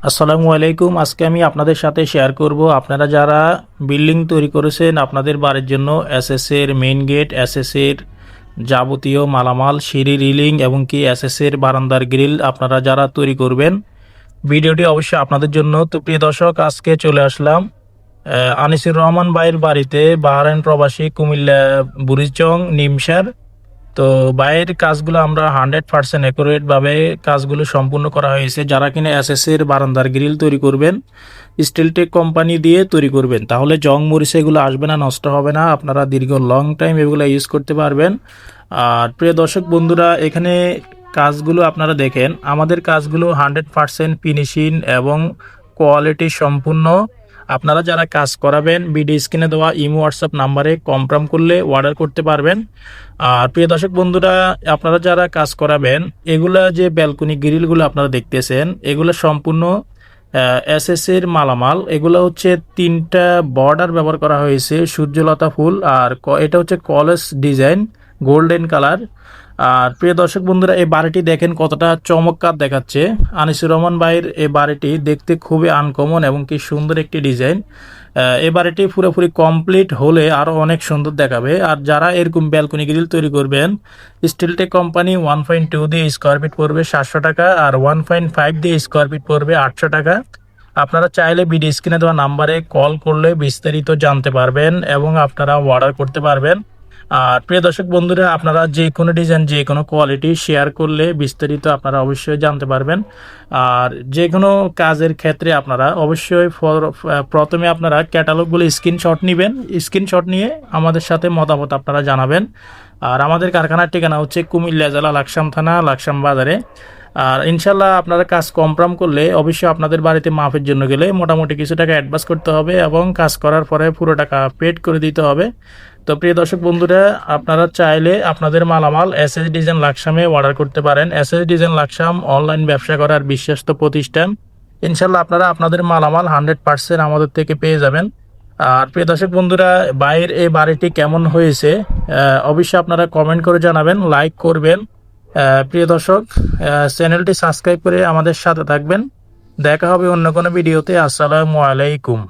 আসসালামু আলাইকুম। আজকে আমি আপনাদের সাথে শেয়ার করব আপনারা যারা বিল্ডিং তৈরি করেছেন আপনাদের বাড়ির জন্য এসএসের মেইন গেট, এসএসের যাবতীয় মালামাল, সিঁড়ি, রিলিং এবং কি এসএসের বারান্দার গ্রিল আপনারা যারা তৈরি করবেন, ভিডিওটি অবশ্যই আপনাদের জন্য। তো প্রিয় দর্শক, আজকে চলে আসলাম আনিসুর রহমান ভাইয়ের বাড়িতে, বাহরাইন প্রবাসী, কুমিল্লা বুড়িচং নিমসার। তো বাইরের কাজগুলো আমরা 100% অ্যাকুরেট ভাবে কাজগুলো সম্পূর্ণ করা হয়েছে। যারা কিনা এসএসের বারান্দার গ্রিল তৈরি করবেন, স্টিলটেক কোম্পানি দিয়ে তৈরি করবেন, তাহলে জং মরিচা এগুলো আসবে না, নষ্ট হবে না, আপনারা দীর্ঘ লং টাইম এগুলো ইউজ করতে পারবেন। আর প্রিয় দর্শক বন্ধুরা, এখানে কাজগুলো আপনারা দেখেন, আমাদের কাজগুলো 100% ফিনিশিং এবং কোয়ালিটি সম্পূর্ণ। আপনারা যারা কাজ করাবেন, ভিডিও স্ক্রিনে দেওয়া ইমো হোয়াটসঅ্যাপ নাম্বারে কনফার্ম করলে অর্ডার করতে পারবেন। আর প্রিয় দর্শক বন্ধুরা, আপনারা যারা কাজ করাবেন, এগুলা যে ব্যালকনি গ্রিলগুলো আপনারা দেখতেছেন, এগুলো সম্পূর্ণ এসএসের মালামাল। এগুলো হচ্ছে 3টা বর্ডার ব্যবহার করা হয়েছে, সূর্যলতা ফুল, আর এটা হচ্ছে কলেজ ডিজাইন, গোল্ডেন কালার। আর প্রিয় দর্শক বন্ধুরা, এই বাড়িটি দেখেন কতটা চমৎকার দেখাচ্ছে। আনিসুর রহমান ভাইয়ের এই বাড়িটি দেখতে খুবই আনকমন এবং কি সুন্দর একটি ডিজাইন। এই বাড়িটি পুরোপুরি কমপ্লিট হলে আরও অনেক সুন্দর দেখাবে। আর যারা এরকম ব্যালকনি গ্রিল তৈরি করবেন, স্টিলটেক কোম্পানি 1.2 দিয়ে স্কোয়ার ফিট পড়বে 700 টাকা, আর 1.5 দিয়ে স্কোয়ার ফিট পড়বে 800 টাকা। আপনারা চাইলে ভিডিও স্ক্রিনে দেওয়া নাম্বারে কল করলে বিস্তারিত জানতে পারবেন এবং আপনারা অর্ডার করতে পারবেন। আর প্রিয় দর্শক বন্ধুরা, আপনারা যে কোনো ডিজাইন, যে কোনো কোয়ালিটি শেয়ার করলে বিস্তারিত আপনারা অবশ্যই জানতে পারবেন। আর যে কোনো কাজের ক্ষেত্রে আপনারা অবশ্যই প্রথমে আপনারা ক্যাটালগুলো স্ক্রিনশট নেবেন। স্ক্রিনশট নিয়ে আমাদের সাথে মতামত আপনারা জানাবেন। আর আমাদের কারখানার ঠিকানা হচ্ছে কুমিল্লা জেলা লাকসাম থানা, লাকসাম বাজারে। আর ইনশাল্লাহ আপনারা কাজ কনফার্ম করলে অবশ্যই আপনাদের বাড়িতে মাপের জন্য গেলে মোটামুটি কিছু টাকা অ্যাডভান্স করতে হবে এবং কাজ করার পরে পুরো টাকা পেড করে দিতে হবে। তো প্রিয় দর্শক বন্ধুরা, আপনারা চাইলে আপনাদের মালামাল এসএস ডিজাইন লাকসামে অর্ডার করতে পারেন। এসএস ডিজাইন লাকসাম অনলাইন ব্যবসা করার বিশ্বস্ত প্রতিষ্ঠান। ইনশাল্লাহ আপনারা আপনাদের মালামাল 100% আমাদের থেকে পেয়ে যাবেন। আর প্রিয় দর্শক বন্ধুরা, বাইরের এই বাড়িটি কেমন হয়েছে অবশ্যই আপনারা কমেন্ট করে জানাবেন, লাইক করবেন। প্রিয় দর্শক, চ্যানেলটি সাবস্ক্রাইব করে আমাদের সাথে থাকবেন। দেখা হবে অন্য কোনো ভিডিওতে। আসসালামু আলাইকুম।